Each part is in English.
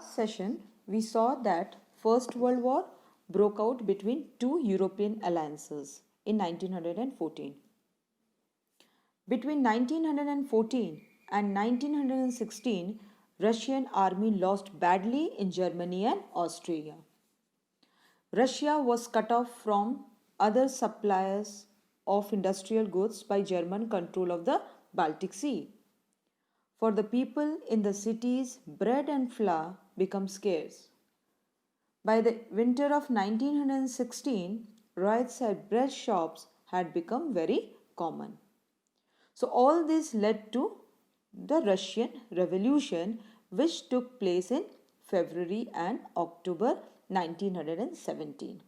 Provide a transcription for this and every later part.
last session, we saw that First World War broke out between two European alliances in 1914. Between 1914 and 1916, Russian army lost badly in Germany and Austria. Russia was cut off from other suppliers of industrial goods by German control of the Baltic Sea. For the people in the cities, bread and flour become scarce. By the winter of 1916, riots at bread shops had become very common. So, all this led to the Russian Revolution, which took place in February and October 1917.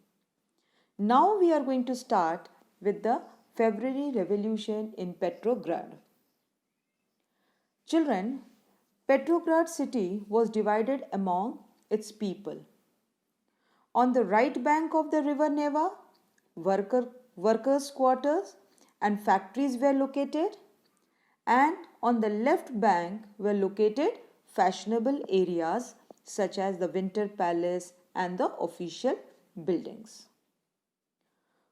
Now, we are going to start with the February Revolution in Petrograd. Children, Petrograd city was divided among its people. On the right bank of the river Neva, workers' quarters and factories were located, and on the left bank were located fashionable areas such as the Winter Palace and the official buildings.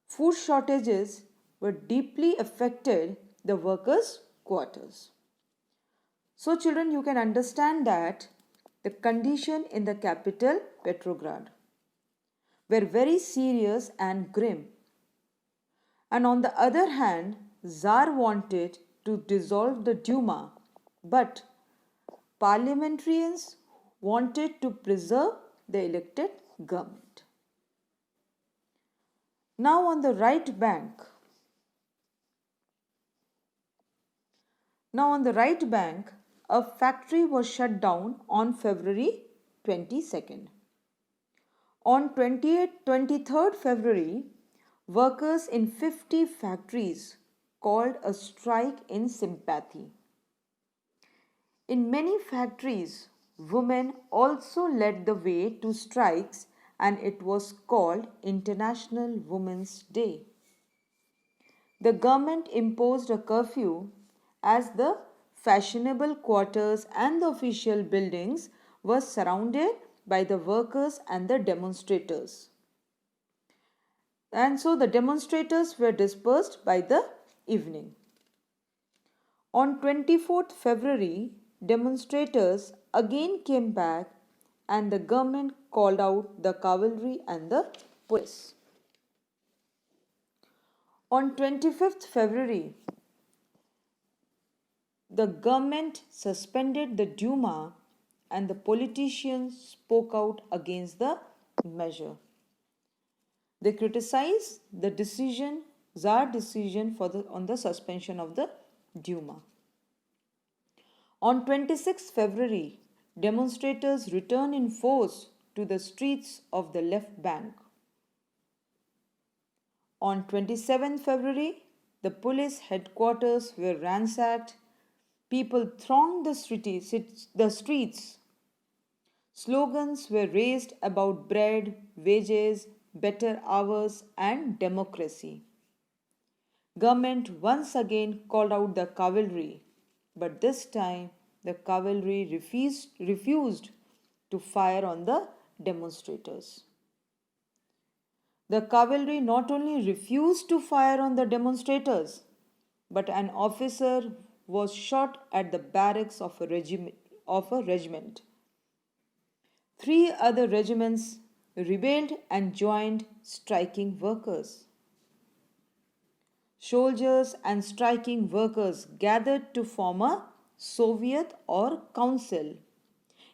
Food shortages were deeply affected the workers' quarters. So, children, you can understand that the condition in the capital, Petrograd, were very serious and grim. And on the other hand, Tsar wanted to dissolve the Duma, but parliamentarians wanted to preserve the elected government. Now on the right bank, a factory was shut down on February 22nd. On 23rd February, workers in 50 factories called a strike in sympathy. In many factories, women also led the way to strikes, and it was called International Women's Day. The government imposed a curfew as the fashionable quarters and the official buildings were surrounded by the workers and the demonstrators. And so the demonstrators were dispersed by the evening. On 24th February, demonstrators again came back and the government called out the cavalry and the police. On 25th February, the government suspended the Duma and the politicians spoke out against the measure. They criticized the decision, Tsar decision on the suspension of the Duma. On 26 February, demonstrators returned in force to the streets of the left bank. On 27 February, the police headquarters were ransacked. People thronged the streets. Slogans were raised about bread, wages, better hours and democracy. Government once again called out the cavalry, but this time the cavalry refused to fire on the demonstrators. The cavalry not only refused to fire on the demonstrators, but an officer was shot at the barracks of a regiment. 3 other regiments rebelled and joined striking workers. Soldiers and striking workers gathered to form a Soviet or council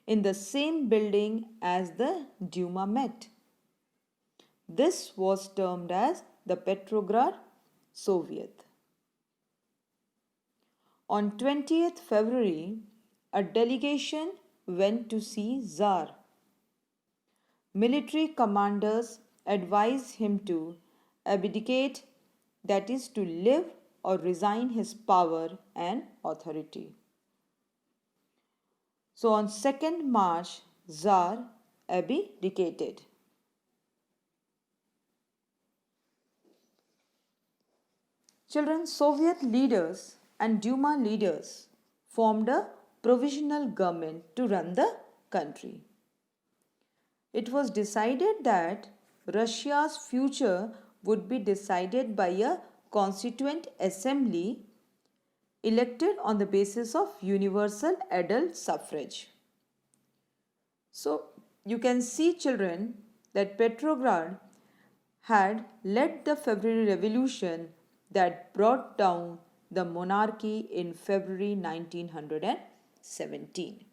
in the same building as the Duma met. This was termed as the Petrograd Soviet. On 20th February, a delegation went to see Tsar. Military commanders advised him to abdicate, that is, to live or resign his power and authority. So on 2nd March, Tsar abdicated. Children, Soviet leaders and Duma leaders formed a provisional government to run the country. it was decided that Russia's future would be decided by a constituent assembly elected on the basis of universal adult suffrage. So, you can see, children, that Petrograd had led the February Revolution that brought down the monarchy in February 1917.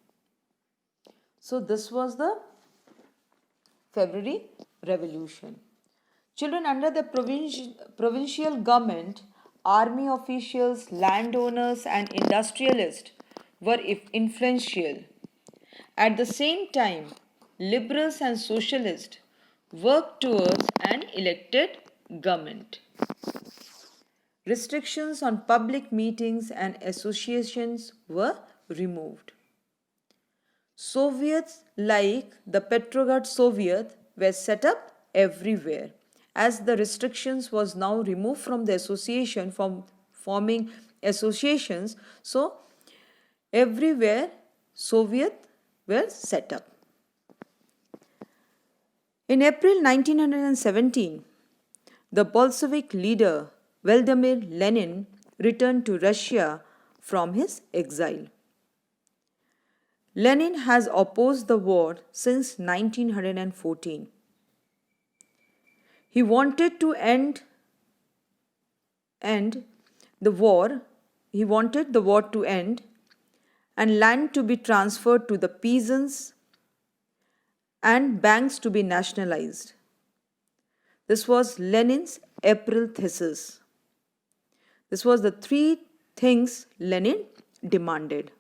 So, this was the February Revolution. Children, under the provincial government, army officials, landowners, and industrialists were influential. At the same time, liberals and socialists worked towards an elected government. Restrictions on public meetings and associations were removed. Soviets like the Petrograd Soviet were set up everywhere, as the restrictions was now removed from the association, from forming associations. So everywhere Soviet were set up. In April 1917, the Bolshevik leader Vladimir Lenin returned to Russia from his exile. Lenin has opposed the war since 1914. He wanted to end the war. He wanted the war to end and land to be transferred to the peasants and banks to be nationalized. This was Lenin's April thesis. This was the three things Lenin demanded.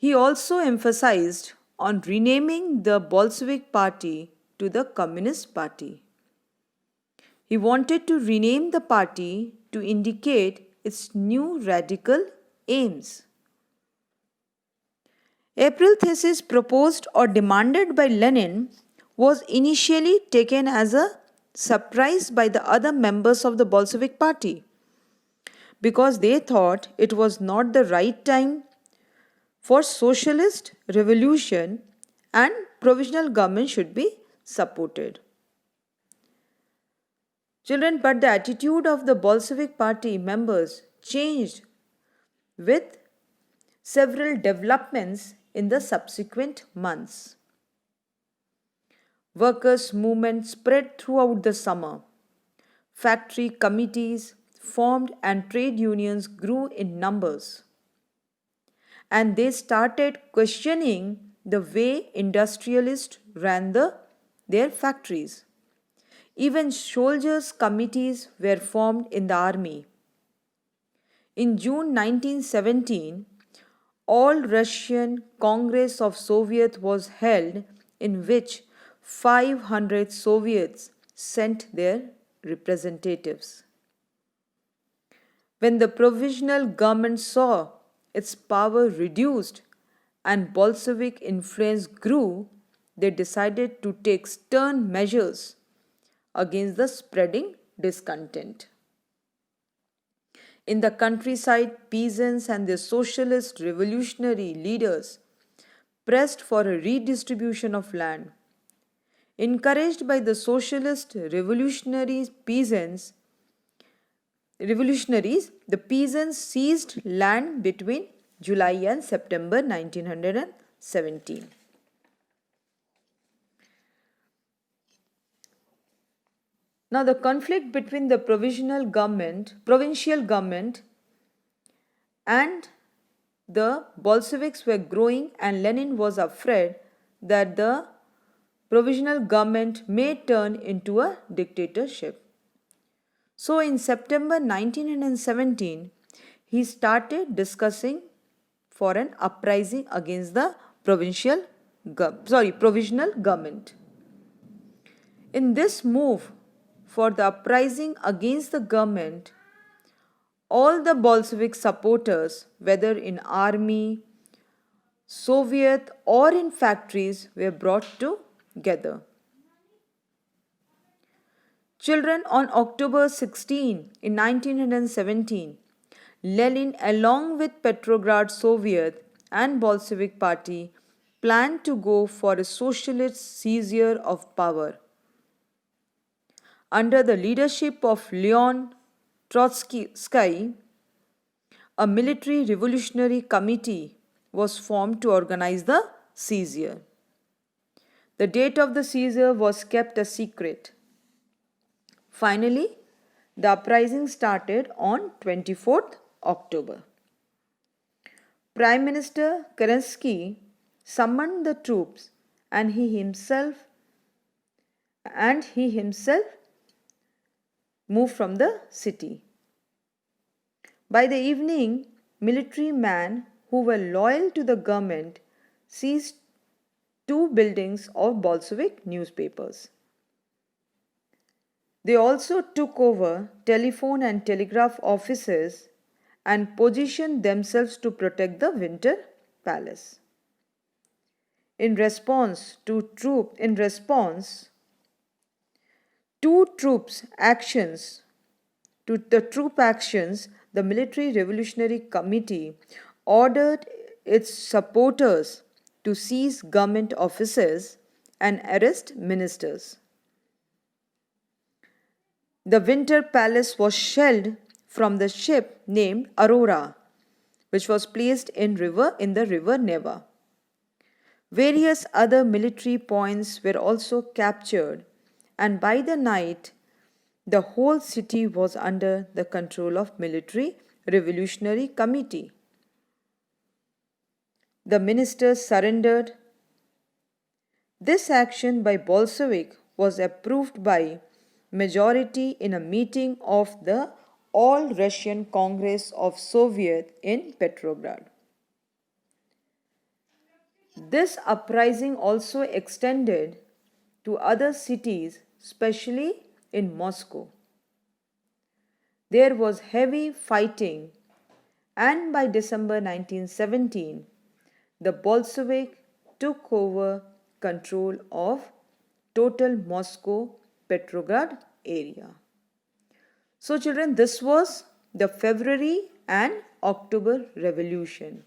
He also emphasized on renaming the Bolshevik Party to the Communist Party. He wanted to rename the party to indicate its new radical aims. April thesis proposed or demanded by Lenin was initially taken as a surprise by the other members of the Bolshevik Party, because they thought it was not the right time for socialist revolution and provisional government should be supported. Children, but the attitude of the Bolshevik Party members changed with several developments in the subsequent months. Workers' movement spread throughout the summer. Factory committees formed and trade unions grew in numbers. And they started questioning the way industrialists ran their factories. Even soldiers' committees were formed in the army. In June 1917, All Russian Congress of Soviets was held, in which 500 Soviets sent their representatives. When the provisional government saw its power reduced and Bolshevik influence grew, they decided to take stern measures against the spreading discontent. In the countryside, peasants and their socialist revolutionary leaders pressed for a redistribution of land. Encouraged by the socialist revolutionaries, the peasants seized land between July and September 1917. Now, the conflict between the provincial government and the Bolsheviks were growing, and Lenin was afraid that the provisional government may turn into a dictatorship. So in September 1917, he started discussing for an uprising against the provisional government. In this move for the uprising against the government, all the Bolshevik supporters, whether in army, Soviet or in factories, were brought together. Children, on October 16 in 1917, Lenin, along with Petrograd Soviet and Bolshevik Party, planned to go for a socialist seizure of power. Under the leadership of Leon Trotsky, a military revolutionary committee was formed to organize the seizure. The date of the seizure was kept a secret. Finally, the uprising started on 24th October. Prime Minister Kerensky summoned the troops and he himself moved from the city. By the evening, military men who were loyal to the government seized two buildings of Bolshevik newspapers. They also took over telephone and telegraph offices and positioned themselves to protect the Winter Palace. In response to the troop actions, the Military Revolutionary Committee ordered its supporters to seize government offices and arrest ministers. The Winter Palace was shelled from the ship named Aurora, which was placed in the river Neva. Various other military points were also captured, and by the night, the whole city was under the control of Military Revolutionary Committee. The ministers surrendered. This action by Bolshevik was approved by majority in a meeting of the All-Russian Congress of Soviet in Petrograd. This uprising also extended to other cities, especially in Moscow. There was heavy fighting, and by December 1917, the Bolshevik took over control of total Moscow Petrograd area. So children, this was the February and October Revolution.